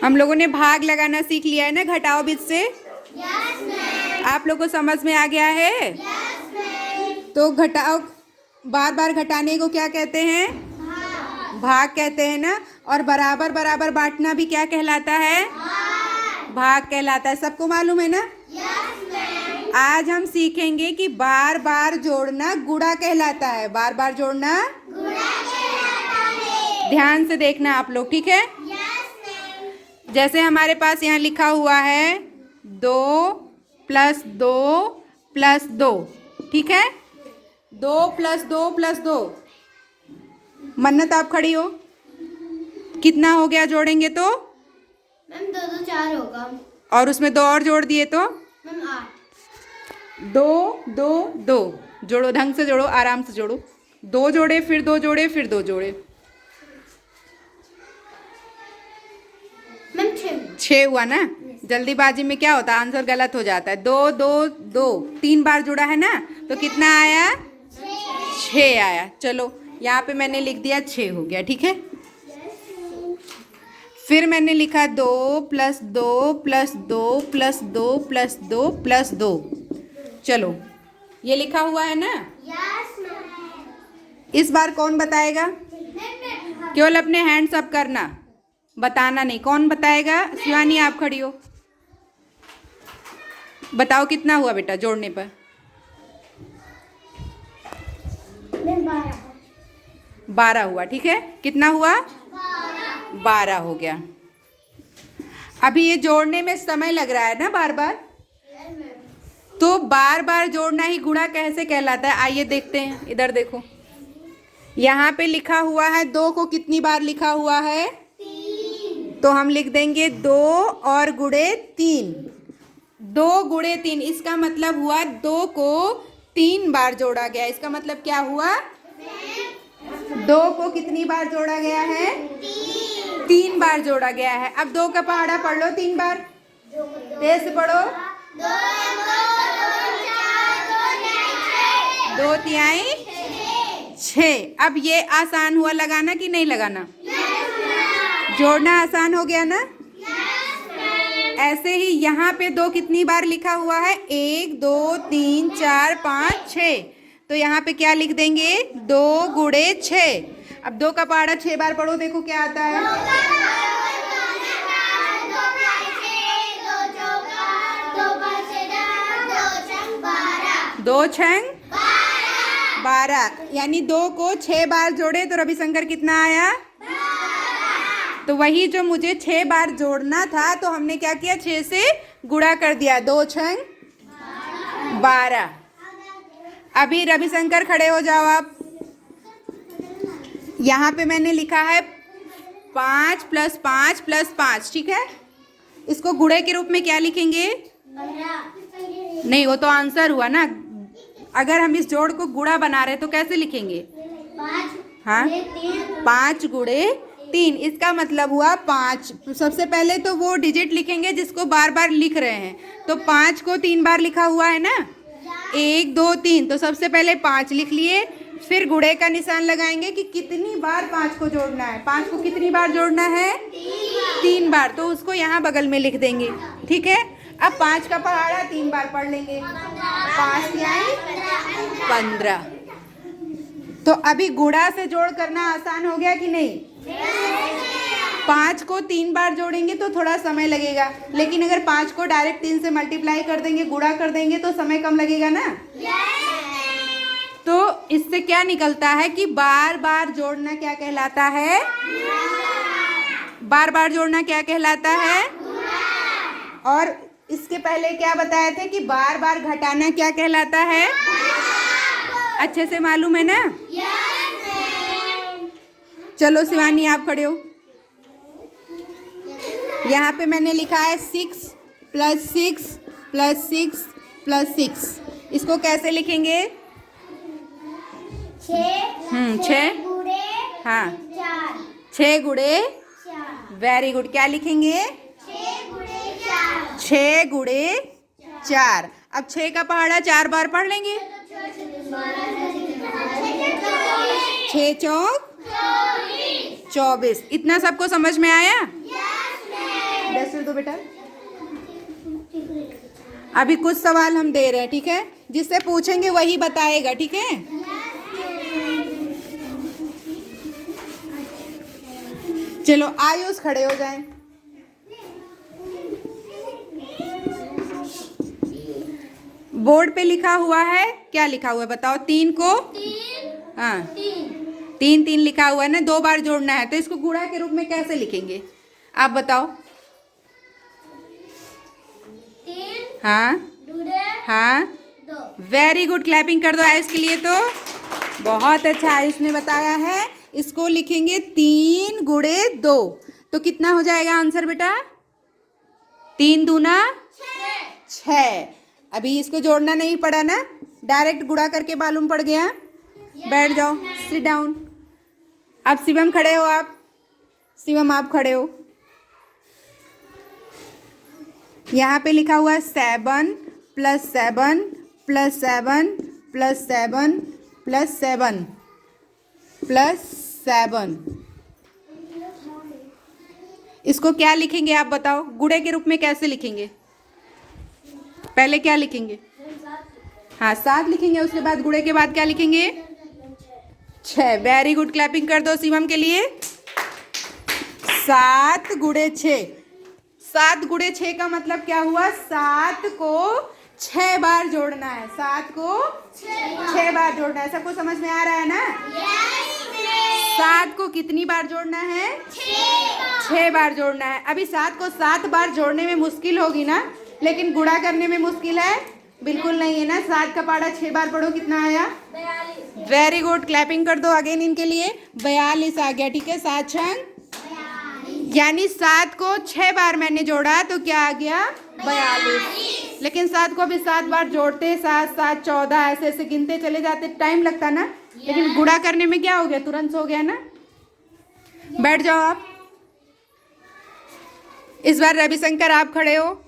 हम लोगों ने भाग लगाना सीख लिया है ना घटाओ बीच से। आप लोगों को समझ में आ गया है? तो घटाओ, बार बार घटाने को क्या कहते हैं? भाग कहते हैं ना। और बराबर बराबर बांटना भी क्या कहलाता है? भाग कहलाता है। सबको मालूम है ना? आज हम सीखेंगे कि बार बार जोड़ना गुणा कहलाता है। बार बार जोड़ना गुणा कहलाता है। ध्यान से देखना आप लोग, ठीक है? जैसे हमारे पास यहाँ लिखा हुआ है 2 + 2 + 2, ठीक है? 2 + 2 + 2। मन्नत आप खड़ी हो, कितना हो गया जोड़ेंगे तो? मैम 2 2 4 होगा। और उसमें 2 और जोड़ दिए तो? मैम 8। 2 2 2 जोड़ो, ढंग से जोड़ो, आराम से जोड़ो। 2 जोड़े, फिर 2 जोड़े, फिर 2 जोड़े। मैम 6 हुआ ना? जल्दीबाजी में क्या होता है, आंसर गलत हो जाता है। 2 2 2 3 बार जुड़ा है ना, तो कितना आया? 6 आया। चलो यहाँ पे मैंने लिख दिया 6 हो गया, ठीक है? फिर मैंने लिखा 2 + 2 + 2 + 2 + 2 + 2। चलो ये लिखा हुआ है ना? इस बार कौन बताएगा? केवल अपने हैंड्स अप करना, बताना नहीं। कौन बताएगा? शिवानी आप खड़ी हो, बताओ कितना हुआ बेटा जोड़ने पर? 12 हुआ, ठीक है? कितना हुआ? 12 हो गया। अभी ये जोड़ने में समय लग रहा है ना बार बार, तो बार बार जोड़ना ही गुणा कैसे कहलाता है? आइए देखते हैं। इधर देखो, यहाँ पे लिखा हुआ है 2 को कितनी बार लिखा हुआ है? 3। तो हम लिख देंगे 2 और गुणे 3। 2 गुणे 3, इसका मतलब हुआ 2 को 3 बार जोड़ा गया। इसका मतलब क्या हुआ? 2 को कितनी बार जोड़ा गया है? 3 बार जोड़ा गया है। अब 2 का पहाड़ा पढ़ लो 3 बार, तेज से पढ़ो। 2 तिहाई 6। अब ये आसान हुआ लगाना कि नहीं लगाना? जोड़ना आसान हो गया ना? ऐसे ही यहाँ पे 2 कितनी बार लिखा हुआ है? 1 2 3 4 5 6। तो यहाँ पे क्या लिख देंगे? 2 गुणे 6। अब 2 का पहाड़ा 6 बार पढ़ो, देखो क्या आता है। 2 छंग 12, यानी 2 को 6 बार जोड़े तो रविशंकर कितना आया? तो वही जो मुझे 6 बार जोड़ना था, तो हमने क्या किया? 6 से गुणा कर दिया। 2 छंग 12। अभी रविशंकर खड़े हो जाओ आप। यहाँ पे मैंने लिखा है 5 + 5 + 5, ठीक है? इसको गुणे के रूप में क्या लिखेंगे? नहीं, वो तो आंसर हुआ ना। अगर हम इस जोड़ को गुणा बना रहे तो कैसे लिखेंगे? 5 गुणे 3। इसका मतलब हुआ 5। सबसे पहले तो वो डिजिट लिखेंगे जिसको बार बार लिख रहे हैं। तो 5 को 3 बार लिखा हुआ है ना, 1 2 3, तो सबसे पहले 5 लिख लिए। फिर गुणे का निशान लगाएंगे कि कितनी बार 5 को जोड़ना है। 5 को कितनी बार जोड़ना है? 3 बार। तो उसको यहाँ बगल में लिख देंगे, ठीक है? अब 5 का पहाड़ा 3 बार पढ़ लेंगे। 5 तिहाई 15। तो अभी गुणा से जोड़ करना आसान हो गया कि नहीं? 5 को 3 बार जोड़ेंगे तो थोड़ा समय लगेगा, लेकिन अगर 5 को डायरेक्ट 3 से मल्टीप्लाई कर देंगे, गुणा कर देंगे, तो समय कम लगेगा ना। तो इससे क्या निकलता है कि बार बार जोड़ना क्या कहलाता है? बार बार जोड़ना क्या कहलाता है? और इसके पहले क्या बताए थे कि बार बार घटाना क्या कहलाता है? अच्छे से मालूम है ना? चलो शिवानी आप खड़े हो। यहाँ पे मैंने लिखा है 6 + 6 + 6 + 6। इसको कैसे लिखेंगे? 6 हाँ 6 गुणे। Very good. क्या लिखेंगे? 6 गुणे 4। अब 6 का पहाड़ा 4 बार पढ़ लेंगे। 6 चौक 24। इतना सबको समझ में आया? दो बेटा। अभी कुछ सवाल हम दे रहे हैं, ठीक है? जिससे पूछेंगे वही बताएगा, ठीक है? चलो आयुष खड़े हो जाएं। बोर्ड पे लिखा हुआ है, क्या लिखा हुआ है बताओ? 3 को हाँ 3 3 लिखा हुआ है ना, 2 बार जोड़ना है, तो इसको गुणा के रूप में कैसे लिखेंगे आप बताओ? 3 हाँ हाँ 2। वेरी गुड, क्लैपिंग कर दो आयुष के लिए। तो बहुत अच्छा आयुष ने बताया है। इसको लिखेंगे 3 गुणे 2, तो कितना हो जाएगा आंसर बेटा? 3 दूना 6। अभी इसको जोड़ना नहीं पड़ा ना, डायरेक्ट गुणा करके मालूम पड़ गया। बैठ जाओ, सिट डाउन। अब शिवम खड़े हो आप, शिवम आप खड़े हो। यहाँ पे लिखा हुआ है 7 + 7 + 7 + 7 + 7 + 7। इसको क्या लिखेंगे आप बताओ? गुणे के रूप में कैसे लिखेंगे? पहले क्या लिखेंगे? हाँ 7 लिखेंगे, उसके बाद गुणे के बाद क्या लिखेंगे? 6। वेरी गुड, क्लैपिंग कर दो शिवम के लिए। 7 गुणे 6। 7 गुणे 6 का मतलब क्या हुआ? 7 को 6 बार जोड़ना है। 7 को 6 बार जोड़ना है। सबको समझ में आ रहा है ना? 7 को कितनी बार जोड़ना है? 6 बार जोड़ना है। अभी 7 को 7 बार जोड़ने में मुश्किल होगी ना, लेकिन गुणा करने में मुश्किल है? बिल्कुल नहीं है ना। 7 का पारा 6 बार पढ़ो, कितना आया? 42। वेरी गुड, क्लैपिंग कर दो अगेन इनके लिए। 42 आ गया, ठीक है? 7 छंग यानी 7 को 6 बार मैंने जोड़ा तो क्या आ गया? 42। लेकिन 7 को भी 7 बार जोड़ते, 7 7 14 ऐसे ऐसे गिनते चले जाते, टाइम लगता ना। लेकिन गुणा करने में क्या हो गया? तुरंत हो गया ना। बैठ जाओ आप। इस बार रविशंकर आप खड़े हो।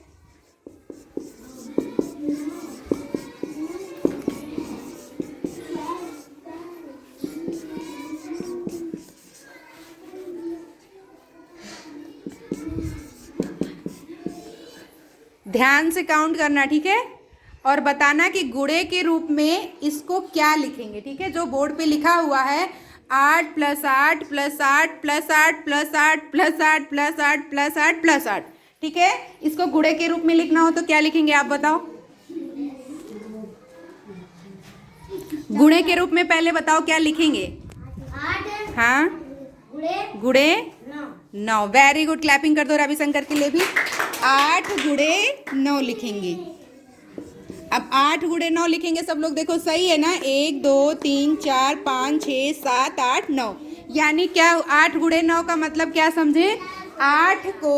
ध्यान से काउंट करना, ठीक है? और बताना कि गुणे के रूप में इसको क्या लिखेंगे, ठीक है? जो बोर्ड पे लिखा हुआ है 8 + 8 + 8 + 8 + 8 + 8 + 8 + 8 + 8, ठीक है? इसको गुणे के रूप में लिखना हो तो क्या लिखेंगे आप बताओ? गुणे के रूप में पहले बताओ क्या लिखेंगे? 8 हाँ गुणे 9। वेरी गुड, क्लैपिंग कर दो रविशंकर के लिए भी। 8 गुणे 9 लिखेंगे। अब 8 गुणे 9 लिखेंगे सब लोग, देखो सही है ना? 1 2 3 4 5 6 7 8 9। यानी क्या? 8 गुणे 9 का मतलब क्या समझे? 8 को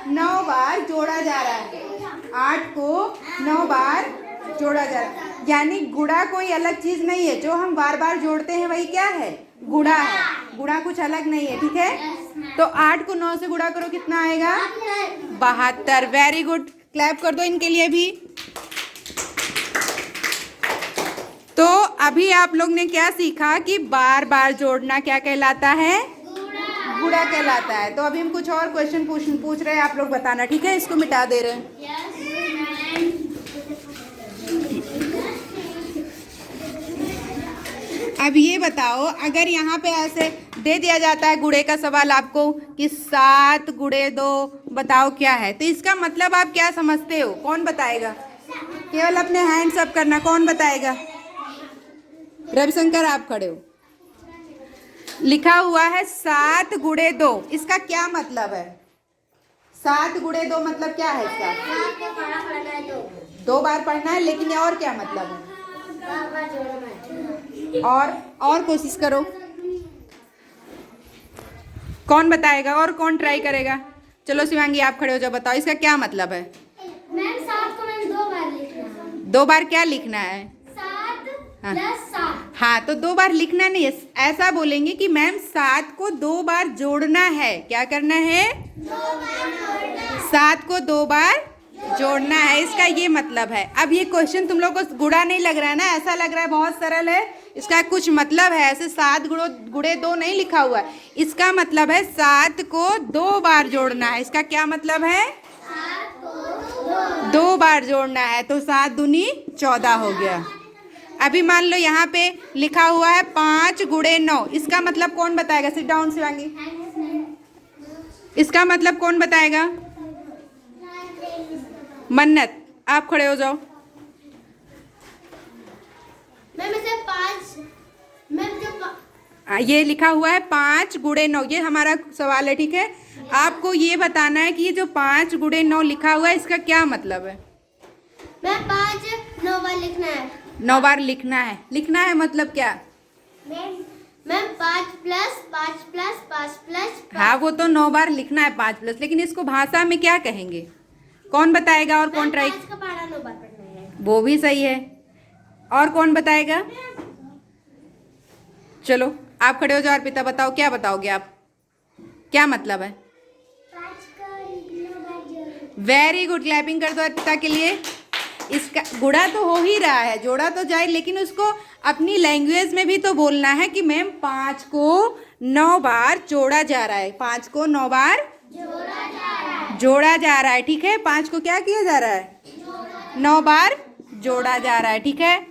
9 बार जोड़ा जा रहा है। 8 को 9 बार जोड़ा जा रहा है। यानी गुणा कोई अलग चीज नहीं है, जो हम बार बार जोड़ते हैं वही क्या है? गुणा है। गुणा कुछ अलग नहीं है, ठीक है? तो 8 को 9 से गुणा करो, कितना आएगा? 72। वेरी गुड, क्लैप कर दो इनके लिए भी। तो अभी आप लोग ने क्या सीखा कि बार बार जोड़ना क्या कहलाता है? गुणा कहलाता है। तो अभी हम कुछ और क्वेश्चन पूछ रहे हैं, आप लोग बताना, ठीक है? इसको मिटा दे रहे हैं। अब ये बताओ, अगर यहाँ पे ऐसे दे दिया जाता है गुणे का सवाल आपको कि 7 गुणे 2, बताओ क्या है, तो इसका मतलब आप क्या समझते हो? कौन बताएगा? केवल अपने हैंड्स अप करना। कौन बताएगा? रविशंकर आप खड़े हो। लिखा हुआ है 7 गुणे 2, इसका क्या मतलब है? 7 गुणे 2 मतलब क्या है इसका? 2 बार पढ़ना है, लेकिन और क्या मतलब है? और कोशिश करो। कौन बताएगा? और कौन ट्राई करेगा? चलो शिवांगी आप खड़े हो जाओ, बताओ इसका क्या मतलब है? मैम 7 को मैंने 2 बार लिखना है। 2 बार क्या लिखना है? 7 हाँ। + 7। हाँ, तो 2 बार लिखना नहीं है, ऐसा बोलेंगे कि मैम 7 को 2 बार जोड़ना है। क्या करना है? 7 को 2 बार जोड़ना है, इसका ये मतलब है। अब ये क्वेश्चन तुम लोग को गुणा नहीं लग रहा है ना? ऐसा लग रहा है बहुत सरल है। इसका कुछ मतलब है, ऐसे 7 गुणे 2 नहीं लिखा हुआ है। इसका मतलब है 7 को 2 बार जोड़ना है। इसका क्या मतलब है? 2 बार जोड़ना है, तो 7 दूनी 14 हो गया। अभी मान लो यहाँ पे लिखा हुआ है 5 गुणे 9, इसका मतलब कौन बताएगा? Sit down Shivangi. इसका मतलब कौन बताएगा? मन्नत, आप खड़े हो जाओ। मैम इसे 5, मैम जो ये लिखा हुआ है 5 गुणे 9, ये हमारा सवाल है, ठीक है। आपको ये बताना है कि ये जो 5 गुणे 9 लिखा हुआ है इसका क्या मतलब है। मैम 5 9 बार लिखना है। 9 बार लिखना है। लिखना है मतलब क्या? Ma'am 5 plus 5 plus 5 plus. हाँ, वो तो 9 बार लिखना है 5 प्लस, लेकिन इसको भाषा में क्या कहेंगे? कौन बताएगा और कौन ट्राई? 5 का पढ़ा 9 बार पढ़ना है। वो भी सही है, और कौन बताएगा? चलो आप खड़े हो जाओ। अर्पिता बताओ, क्या बताओगे आप? क्या मतलब है? 5 का 9 बार जोड़ना। वेरी गुड, क्लैपिंग कर दो अर्पिता के लिए। इसका गुणा तो हो ही रहा है, जोड़ा तो जाए, लेकिन उसको अपनी लैंग्वेज में भी तो बोलना है कि मैम 5 को 9 बार जोड़ा जा रहा है। 5 को 9 बार जोड़ा जा रहा है, ठीक है। 5 को क्या किया जा रहा है? 9 बार जोड़ा जा रहा है, ठीक है।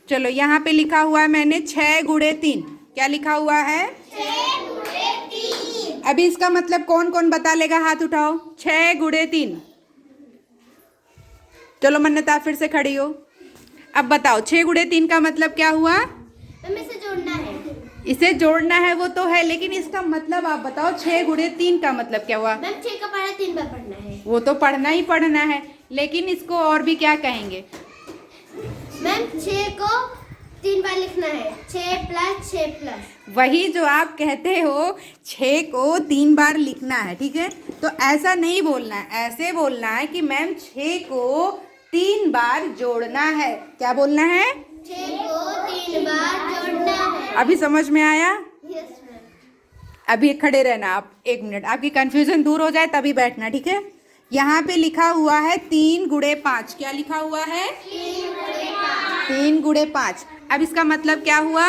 चलो यहाँ पे लिखा हुआ है मैंने 6 गुणे 3। क्या लिखा हुआ है? 6 गुणे 3। अभी इसका मतलब कौन कौन बता लेगा? हाथ उठाओ। 6 गुणे 3। चलो मन्नत, आप फिर से खड़ी हो। अब बताओ 6 गुणे 3 का मतलब क्या हुआ? मैम इसे जोड़ना है। इसे जोड़ना है, वो तो है, लेकिन इसका मतलब आप बताओ 6 गुणे 3 का मतलब क्या हुआ? मैम 6 का पढ़ा 3 बार पढ़ना है। वो तो पढ़ना ही पढ़ना है, लेकिन इसको और भी क्या कहेंगे? मैम 6 को 3 बार लिखना है। 6 प्लस 6 प्लस। वही जो आप कहते हो 6 को 3 बार लिखना है, ठीक है। तो ऐसा नहीं बोलना है, ऐसे बोलना है कि मैम 6 को 3 बार जोड़ना है। क्या बोलना है? 6 को 3 बार जोड़ना है। अभी समझ में आया? Yes ma'am. अभी खड़े रहना आप 1 मिनट, आपकी कंफ्यूजन दूर हो जाए तभी बैठना, ठीक है। यहाँ पे लिखा हुआ है 3 गुणे 5। क्या लिखा हुआ है? 3 गुणे 5। अब इसका मतलब क्या हुआ?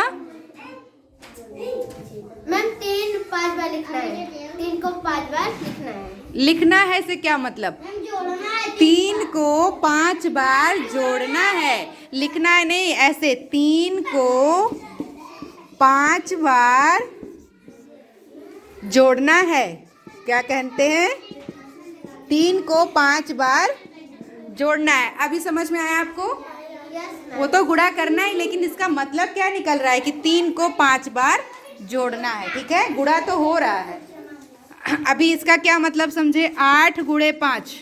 मैम 3 5 बार लिखना है। 3 को 5 बार लिखना है। लिखना है से क्या मतलब? मैम जोड़ना है। 3 को 5 बार जोड़ना है, लिखना है नहीं। ऐसे 3 को 5 बार जोड़ना है। क्या कहते हैं? 3 को 5 बार जोड़ना है। अभी समझ में आया आपको? यस वो तो गुणा करना है, लेकिन इसका मतलब क्या निकल रहा है कि 3 को 5 बार जोड़ना है, ठीक है। गुणा तो हो रहा है। अभी इसका क्या मतलब समझे? 8 गुणे 5।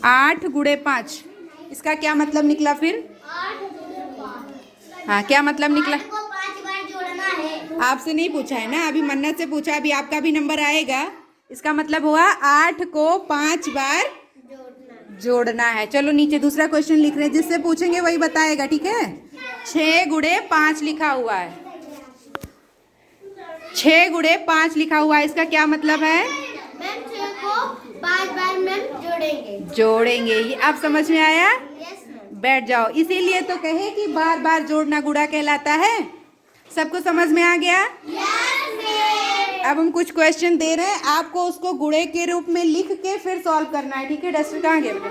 8 गुणे 5, इसका क्या मतलब निकला फिर? 8 गुणे 5। हाँ, क्या मतलब निकला? 8 को 5 बार जोड़ना है। आपसे नहीं पूछा है ना, अभी मन्नत से पूछा। अभी आपका भी नंबर आएगा। इसका मतलब हुआ 8 को 5 बार जोड़ना है। चलो नीचे दूसरा क्वेश्चन लिख रहे हैं, जिससे पूछेंगे वही बताएगा, ठीक है। 6 गुणे 5 लिखा हुआ है। 6 गुणे 5 लिखा हुआ है, इसका क्या मतलब है? मैम 6 को 5 बार मैम जोड़ेंगे। जोड़ेंगे। ये आप समझ में आया? Yes ma'am. बैठ जाओ। इसीलिए तो कहे कि बार बार जोड़ना गुणा कहलाता है। सबको समझ में आ गया? Yes ma'am. अब हम कुछ क्वेश्चन दे रहे हैं, आपको उसको गुणे के रूप में लिख के फिर सॉल्व करना है, ठीक है। डस्टर कहाँ गया बेटा?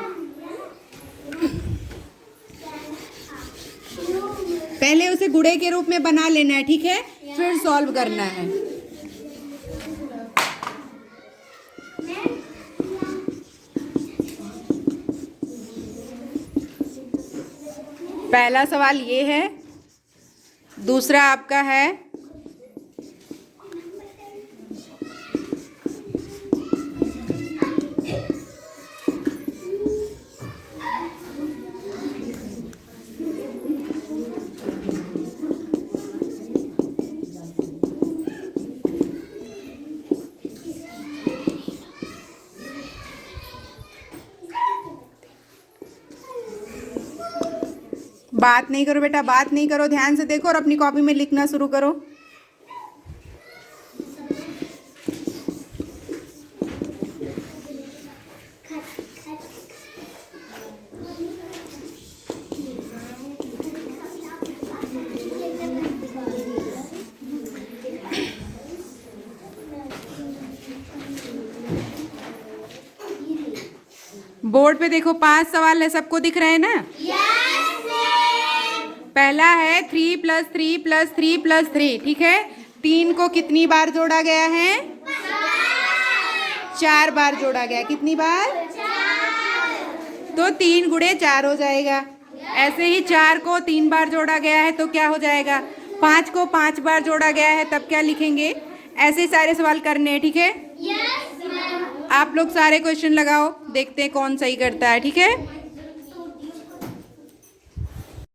पहले उसे गुणे के रूप में बना लेना है, ठीक है, फिर सॉल्व करना है। पहला सवाल ये है, दूसरा आपका है बात नहीं करो बेटा, बात नहीं करो, ध्यान से देखो और अपनी कॉपी में लिखना शुरू करो। बोर्ड पे देखो 5 सवाल है, सबको दिख रहे हैं ना। पहला है 3 + 3 + 3 + 3, ठीक है। 3 को कितनी बार जोड़ा गया है? 4 बार जोड़ा गया। कितनी बार? तो 3 × 4 हो जाएगा। ऐसे ही 4 को 3 बार जोड़ा गया है तो क्या हो जाएगा? 5 को 5 बार जोड़ा गया है तब क्या लिखेंगे? ऐसे ही सारे सवाल करने हैं, ठीक है। आप लोग सारे क्वेश्चन लगाओ, देखते हैं कौन सही करता है, ठीक है।